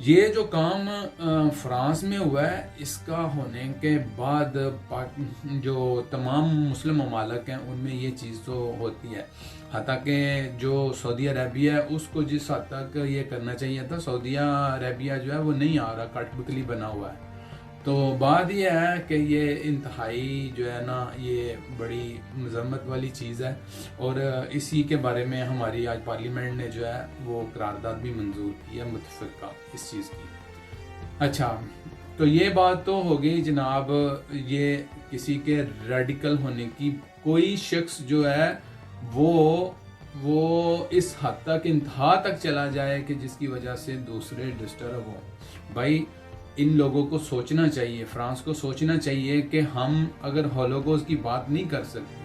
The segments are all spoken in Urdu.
یہ جو کام فرانس میں ہوا ہے، اس کا ہونے کے بعد جو تمام مسلم ممالک ہیں ان میں یہ چیز تو ہوتی ہے، حتیٰ کہ جو سعودی عربیہ ہے اس کو جس حد تک یہ کرنا چاہیے تھا، سعودی عربیہ جو ہے وہ نہیں آ رہا، کٹ بکلی بنا ہوا ہے۔ تو بات یہ ہے کہ یہ انتہائی جو ہے نا یہ بڑی مذمت والی چیز ہے، اور اسی کے بارے میں ہماری آج پارلیمنٹ نے جو ہے وہ قرارداد بھی منظور کی ہے متفقہ اس چیز کی۔ اچھا، تو یہ بات تو ہو گئی جناب، یہ کسی کے ریڈیکل ہونے کی، کوئی شخص جو ہے وہ اس حد تک انتہا تک چلا جائے کہ جس کی وجہ سے دوسرے ڈسٹرب ہوں۔ بھائی ان لوگوں کو سوچنا چاہیے، فرانس کو سوچنا چاہیے کہ ہم اگر ہولوکوسٹ کی بات نہیں کر سکتے،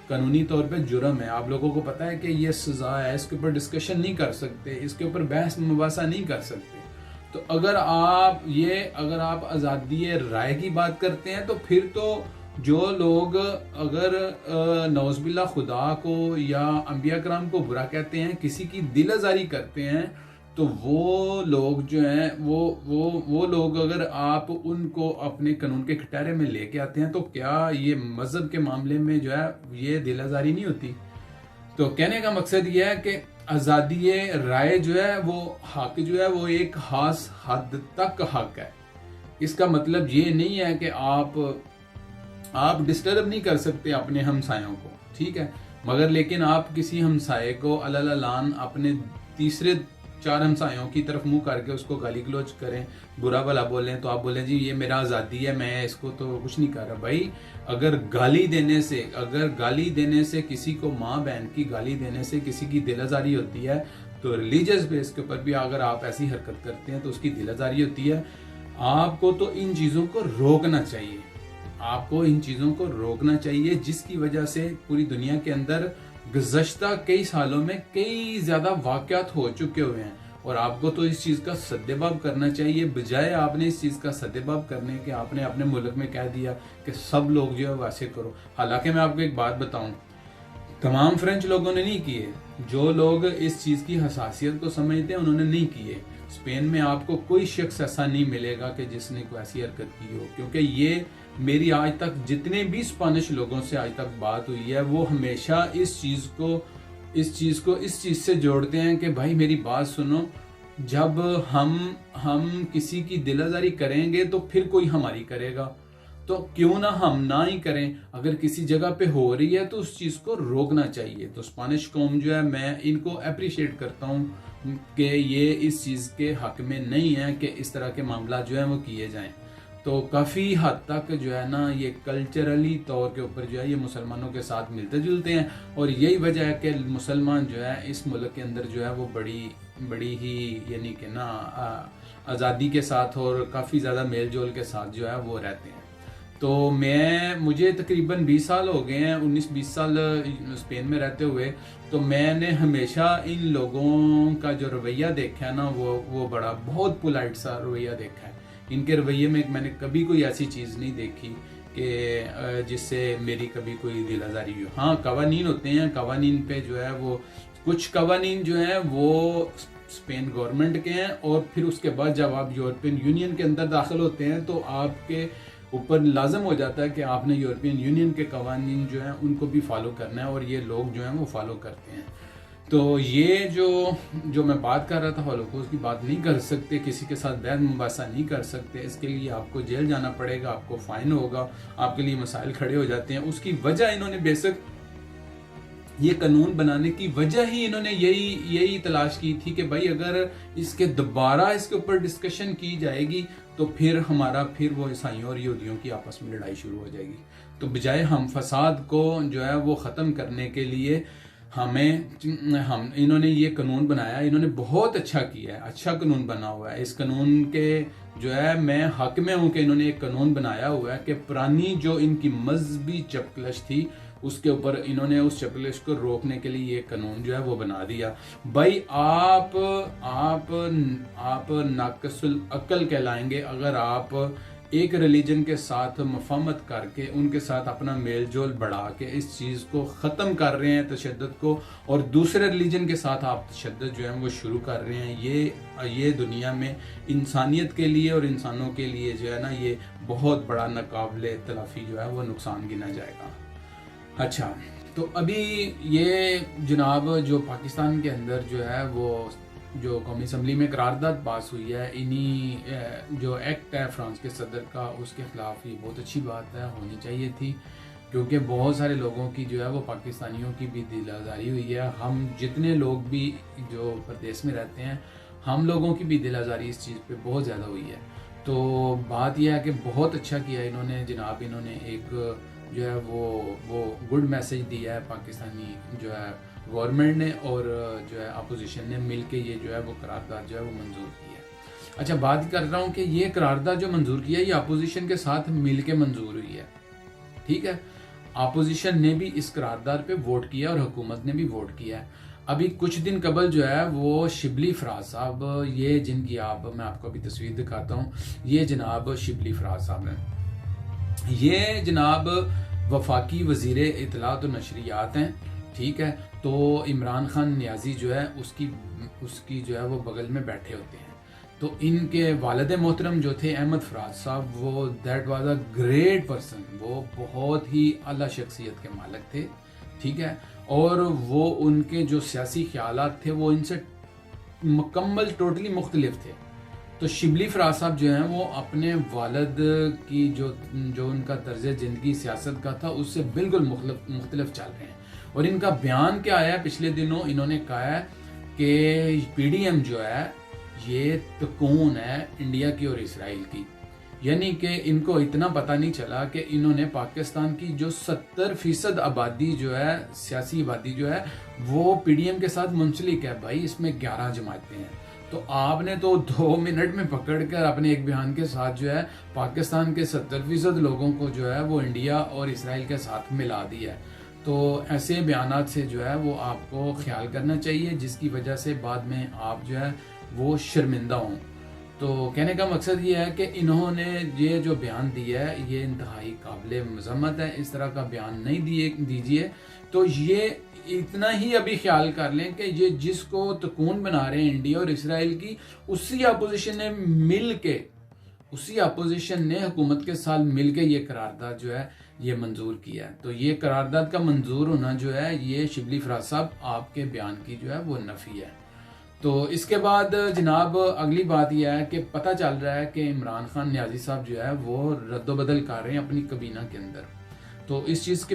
قانونی طور پہ جرم ہے، آپ لوگوں کو پتہ ہے کہ یہ سزا ہے، اس کے اوپر ڈسکشن نہیں کر سکتے، اس کے اوپر بحث مباحثہ نہیں کر سکتے، تو اگر آپ آزادی رائے کی بات کرتے ہیں تو پھر تو جو لوگ اگر نعوذ باللہ خدا کو یا انبیاء کرام کو برا کہتے ہیں، کسی کی دل آزاری کرتے ہیں، تو وہ لوگ جو ہیں وہ لوگ اگر آپ ان کو اپنے قانون کے کٹہرے میں لے کے آتے ہیں تو کیا یہ مذہب کے معاملے میں جو ہے یہ دل آزاری نہیں ہوتی؟ تو کہنے کا مقصد یہ ہے کہ آزادی رائے جو ہے وہ حق جو ہے وہ ایک خاص حد تک حق ہے۔ اس کا مطلب یہ نہیں ہے کہ آپ ڈسٹرب نہیں کر سکتے اپنے ہمسایوں کو، ٹھیک ہے، مگر لیکن آپ کسی ہمسائے کو علالان اپنے تیسرے 4 ہمسایوں کی طرف منہ کر کے اس کو گالی گلوچ کریں، برا بھلا بولیں، تو آپ بولیں جی یہ میرا آزادی ہے، میں اس کو تو کچھ نہیں کر رہا۔ بھائی اگر گالی دینے سے کسی کو، ماں بہن کی گالی دینے سے کسی کی دل آزاری ہوتی ہے، تو ریلیجس بیس کے اوپر بھی اگر آپ ایسی حرکت کرتے ہیں تو اس کی دل آزاری ہوتی ہے۔ آپ کو تو ان چیزوں کو روکنا چاہیے، جس کی وجہ سے پوری دنیا کے اندر گزشتہ کئی سالوں میں کئی زیادہ واقعات ہو چکے ہوئے ہیں، اور آپ کو تو اس چیز کا سدباب کرنا چاہیے، بجائے آپ نے اس چیز کا سدباب کرنے کے آپ نے اپنے ملک میں کہہ دیا کہ سب لوگ جو ہے ویسے کرو۔ حالانکہ میں آپ کو ایک بات بتاؤں، تمام فرینچ لوگوں نے نہیں کیے، جو لوگ اس چیز کی حساسیت کو سمجھتے ہیں انہوں نے نہیں کیے۔ اسپین میں آپ کو کوئی شخص ایسا نہیں ملے گا کہ جس نے کوئی ایسی حرکت کی ہو، کیونکہ یہ میری آج تک جتنے بھی اسپینش لوگوں سے آج تک بات ہوئی ہے وہ ہمیشہ اس چیز سے جوڑتے ہیں کہ بھائی میری بات سنو، جب ہم کسی کی دل آزاری کریں گے تو پھر کوئی ہماری کرے گا، تو کیوں نہ ہم نہ ہی کریں۔ اگر کسی جگہ پہ ہو رہی ہے تو اس چیز کو روکنا چاہیے۔ تو اسپینش قوم جو ہے میں ان کو اپریشیٹ کرتا ہوں کہ یہ اس چیز کے حق میں نہیں ہے کہ اس طرح کے معاملات جو ہیں وہ کیے جائیں۔ تو کافی حد تک جو ہے نا یہ کلچرلی طور کے اوپر جو ہے یہ مسلمانوں کے ساتھ ملتے جلتے ہیں، اور یہی وجہ ہے کہ مسلمان جو ہے اس ملک کے اندر جو ہے وہ بڑی ہی یعنی کہ نا آزادی کے ساتھ اور کافی زیادہ میل جول کے ساتھ جو ہے وہ رہتے ہیں۔ تو مجھے تقریباً 20 سال ہو گئے ہیں، 19-20 سال اسپین میں رہتے ہوئے، تو میں نے ہمیشہ ان لوگوں کا جو رویہ دیکھا ہے نا وہ بہت پولائٹ سا رویہ دیکھا ہے۔ ان کے رویے میں میں نے کبھی کوئی ایسی چیز نہیں دیکھی کہ جس سے میری کبھی کوئی دل آزاری ہوئی۔ ہاں قوانین ہوتے ہیں، قوانین پہ جو ہے وہ کچھ قوانین جو ہیں وہ اسپین گورنمنٹ کے ہیں، اور پھر اس کے بعد جب آپ یورپین یونین کے اندر داخل ہوتے ہیں تو آپ کے اوپر لازم ہو جاتا ہے کہ آپ نے یورپین یونین کے قوانین جو ہیں ان کو بھی فالو کرنا ہے، اور یہ لوگ جو ہیں وہ فالو کرتے ہیں۔ تو یہ جو میں بات کر رہا تھا، ہولوکوسٹ کی بات نہیں کر سکتے، کسی کے ساتھ بحث مباحثہ نہیں کر سکتے، اس کے لیے آپ کو جیل جانا پڑے گا، آپ کو فائن ہوگا، آپ کے لیے مسائل کھڑے ہو جاتے ہیں۔ اس کی وجہ انہوں نے بیسک یہ قانون بنانے کی وجہ ہی انہوں نے یہی تلاش کی تھی کہ بھائی اگر اس کے اوپر ڈسکشن کی جائے گی تو پھر وہ عیسائیوں اور یہودیوں کی آپس میں لڑائی شروع ہو جائے گی۔ تو بجائے ہم فساد کو جو ہے وہ ختم کرنے کے لیے انہوں نے یہ قانون بنایا، انہوں نے بہت اچھا کیا ہے، اچھا قانون بنا ہوا ہے۔ اس قانون کے جو ہے میں حق میں ہوں کہ انہوں نے ایک قانون بنایا ہوا ہے کہ پرانی جو ان کی مذہبی چپکلش تھی اس کے اوپر انہوں نے اس چپکلش کو روکنے کے لیے یہ قانون جو ہے وہ بنا دیا۔ بھائی آپ ناقص العقل کہلائیں گے اگر آپ ایک ریلیجن کے ساتھ مفاہمت کر کے ان کے ساتھ اپنا میل جول بڑھا کے اس چیز کو ختم کر رہے ہیں تشدد کو، اور دوسرے ریلیجن کے ساتھ آپ تشدد جو ہے وہ شروع کر رہے ہیں، یہ دنیا میں انسانیت کے لیے اور انسانوں کے لیے جو ہے نا یہ بہت بڑا ناقابل تلافی جو ہے وہ نقصان گنا جائے گا۔ اچھا، تو ابھی یہ جناب جو پاکستان کے اندر جو ہے وہ جو قومی اسمبلی میں قرارداد پاس ہوئی ہے، انہی جو ایکٹ ہے فرانس کے صدر کا، اس کے خلاف یہ بہت اچھی بات ہے، ہونی چاہیے تھی، کیونکہ بہت سارے لوگوں کی جو ہے وہ پاکستانیوں کی بھی دل آزاری ہوئی ہے۔ ہم جتنے لوگ بھی جو پردیس میں رہتے ہیں، ہم لوگوں کی بھی دل آزاری اس چیز پہ بہت زیادہ ہوئی ہے۔ تو بات یہ ہے کہ بہت اچھا کیا انہوں نے ایک جو ہے وہ گڈ میسج دیا ہے پاکستانی جو ہے گورنمنٹ نے اور جو ہے اپوزیشن نے مل کے یہ جو ہے وہ قرارداد جو ہے وہ منظور کی ہے۔ اچھا، بات کر رہا ہوں کہ یہ قرارداد جو منظور کیا ہے یہ اپوزیشن کے ساتھ مل کے منظور ہوئی ہے، ٹھیک ہے۔ اپوزیشن نے بھی اس قرارداد پہ ووٹ کیا اور حکومت نے بھی ووٹ کیا ہے۔ ابھی کچھ دن قبل جو ہے وہ شبلی فراز صاحب، یہ جن کی میں آپ کو ابھی تصویر دکھاتا ہوں، یہ جناب شبلی فراز صاحب ہیں، یہ جناب وفاقی وزیر اطلاعات و نشریات ہیں، ٹھیک ہے۔ تو عمران خان نیازی جو ہے اس کی جو ہے وہ بغل میں بیٹھے ہوتے ہیں۔ تو ان کے والد محترم جو تھے احمد فراز صاحب، وہ that was a great person, وہ بہت ہی اعلیٰ شخصیت کے مالک تھے، ٹھیک ہے۔ اور وہ ان کے جو سیاسی خیالات تھے وہ ان سے مکمل ٹوٹلی مختلف تھے۔ تو شبلی فراز صاحب جو ہیں وہ اپنے والد کی جو ان کا طرز زندگی سیاست کا تھا اس سے بالکل مختلف چل رہے ہیں۔ اور ان کا بیان کیا آیا پچھلے دنوں، انہوں نے کہا ہے کہ پی ڈی ایم جو ہے یہ تکون ہے انڈیا کی اور اسرائیل کی، یعنی کہ ان کو اتنا پتہ نہیں چلا کہ انہوں نے پاکستان کی جو 70% آبادی جو ہے، سیاسی آبادی جو ہے وہ پی ڈی ایم کے ساتھ منسلک ہے۔ بھائی اس میں 11 جماعتیں ہیں، تو آپ نے تو 2 منٹ میں پکڑ کر اپنے ایک بیان کے ساتھ جو ہے پاکستان کے 70% لوگوں کو جو ہے وہ انڈیا اور اسرائیل کے ساتھ ملا دیا ہے۔ تو ایسے بیانات سے جو ہے وہ آپ کو خیال کرنا چاہیے، جس کی وجہ سے بعد میں آپ جو ہے وہ شرمندہ ہوں۔ تو کہنے کا مقصد یہ ہے کہ انہوں نے یہ جو بیان دیا ہے یہ انتہائی قابل مذمت ہے، اس طرح کا بیان نہیں دیجیے۔ تو یہ اتنا ہی ابھی خیال کر لیں کہ یہ جس کو تکون بنا رہے ہیں انڈیا اور اسرائیل کی، اسی اپوزیشن نے حکومت کے ساتھ مل کے یہ قرارداد جو ہے یہ منظور کیا ہے۔ تو یہ قرارداد کا منظور ہونا جو ہے یہ شبلی فراز صاحب آپ کے بیان کی جو ہے وہ نفی ہے۔ تو اس کے بعد جناب اگلی بات یہ ہے کہ پتہ چل رہا ہے کہ عمران خان نیازی صاحب جو ہے وہ رد و بدل کر رہے ہیں اپنی کابینہ کے اندر۔ تو اس چیز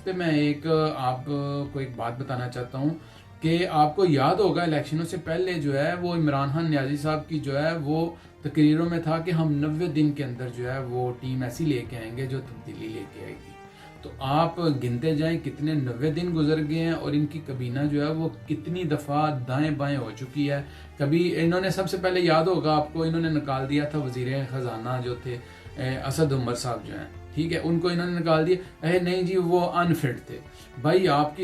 پہ میں آپ کو ایک بات بتانا چاہتا ہوں کہ آپ کو یاد ہوگا الیکشنوں سے پہلے جو ہے وہ عمران خان نیازی صاحب کی جو ہے وہ تقریروں میں تھا کہ ہم 90 دن کے اندر جو ہے وہ ٹیم ایسی لے کے آئیں گے جو تبدیلی لے کے آئے گی۔ تو آپ گنتے جائیں کتنے 90 دن گزر گئے ہیں اور ان کی کابینہ جو ہے وہ کتنی دفعہ دائیں بائیں ہو چکی ہے۔ کبھی انہوں نے سب سے پہلے یاد ہوگا آپ کو، انہوں نے نکال دیا تھا وزیر خزانہ جو تھے اسد عمر صاحب جو ہیں، ٹھیک ہے، ان کو انہوں نے نکال دیا، نہیں جی وہ انفٹ تھے۔ بھائی آپ کی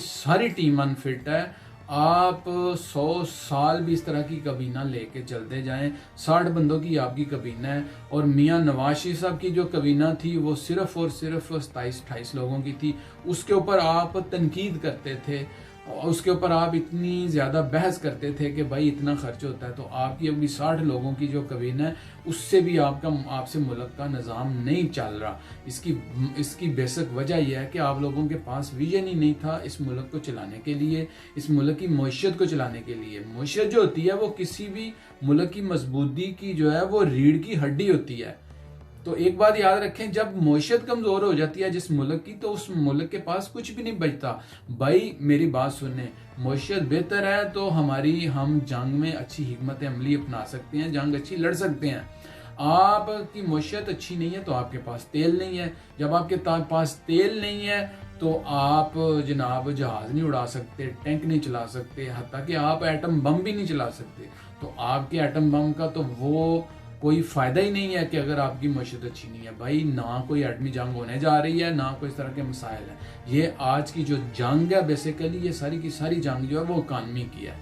ساری ٹیم انفٹ ہے، آپ 100 سال بھی اس طرح کی کابینہ لے کے چلتے جائیں، 60 بندوں کی آپ کی کابینہ ہے، اور میاں نواز شریف صاحب کی جو کابینہ تھی وہ صرف اور صرف 27-28 لوگوں کی تھی، اس کے اوپر آپ تنقید کرتے تھے، اس کے اوپر آپ اتنی زیادہ بحث کرتے تھے کہ بھائی اتنا خرچ ہوتا ہے۔ تو آپ کی ابھی 60 لوگوں کی جو کابینہ ہے اس سے بھی آپ سے ملک کا نظام نہیں چل رہا۔ اس کی بیسک وجہ یہ ہے کہ آپ لوگوں کے پاس ویژن ہی نہیں تھا اس ملک کو چلانے کے لیے، اس ملک کی معیشت کو چلانے کے لیے۔ معیشت جو ہوتی ہے وہ کسی بھی ملک کی مضبوطی کی جو ہے وہ ریڑھ کی ہڈی ہوتی ہے۔ تو ایک بات یاد رکھیں، جب معیشت کمزور ہو جاتی ہے جس ملک کی تو اس ملک کے پاس کچھ بھی نہیں بچتا۔ بھائی میری بات سنیں، معیشت بہتر ہے تو ہم جنگ میں اچھی حکمت عملی اپنا سکتے ہیں، جنگ اچھی لڑ سکتے ہیں۔ آپ کی معیشت اچھی نہیں ہے تو آپ کے پاس تیل نہیں ہے، جب آپ کے پاس تیل نہیں ہے تو آپ جناب جہاز نہیں اڑا سکتے، ٹینک نہیں چلا سکتے، حتیٰ کہ آپ ایٹم بم بھی نہیں چلا سکتے۔ تو آپ کے ایٹم بم کا تو وہ کوئی فائدہ ہی نہیں ہے کہ اگر آپ کی معیشت اچھی نہیں ہے۔ بھائی نہ کوئی ایٹمی جنگ ہونے جا رہی ہے، نہ کوئی اس طرح کے مسائل ہیں۔ یہ آج کی جو جنگ ہے بیسیکلی یہ ساری کی ساری جنگ جو ہے وہ اکانومی کی ہے۔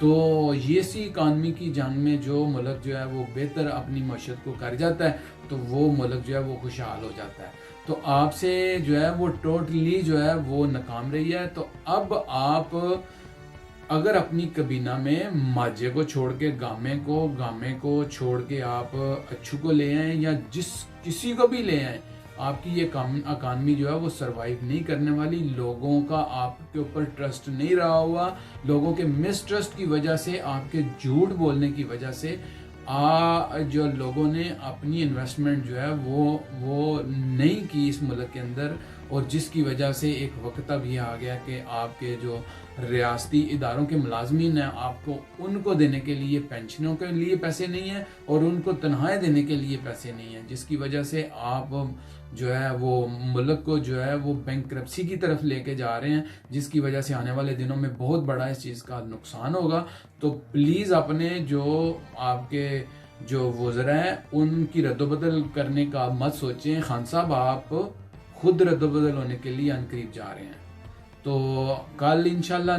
تو یہ سی اکانومی کی جنگ میں جو ملک جو ہے وہ بہتر اپنی معیشت کو کر جاتا ہے تو وہ ملک جو ہے وہ خوشحال ہو جاتا ہے. تو آپ سے جو ہے وہ ٹوٹلی جو ہے وہ ناکام رہی ہے. تو اب آپ اگر اپنی کابینہ میں ماجھے کو چھوڑ کے گامے کو چھوڑ کے آپ اچھو کو لے آئیں یا کسی کو بھی لے آئیں, آپ کی یہ اکانومی جو ہے وہ سروائیو نہیں کرنے والی. لوگوں کا آپ کے اوپر ٹرسٹ نہیں رہا ہوا, لوگوں کے مس ٹرسٹ کی وجہ سے, آپ کے جھوٹ بولنے کی وجہ سے جو لوگوں نے اپنی انویسٹمنٹ جو ہے وہ نہیں کی اس ملک کے اندر, اور جس کی وجہ سے ایک وقت اب یہ آ گیا کہ آپ کے جو ریاستی اداروں کے ملازمین ہیں آپ کو ان کو دینے کے لیے پینشنوں کے لیے پیسے نہیں ہیں اور ان کو تنخواہیں دینے کے لیے پیسے نہیں ہیں, جس کی وجہ سے آپ جو ہے وہ ملک کو جو ہے وہ بینکرپسی کی طرف لے کے جا رہے ہیں, جس کی وجہ سے آنے والے دنوں میں بہت بڑا اس چیز کا نقصان ہوگا. تو پلیز اپنے جو آپ کے جو وزراء ہیں ان کی رد و بدل کرنے کا مت سوچیں. خان صاحب آپ خود رد و بدل ہونے کے لیے عنقریب جا رہے ہیں. تو کل انشاءاللہ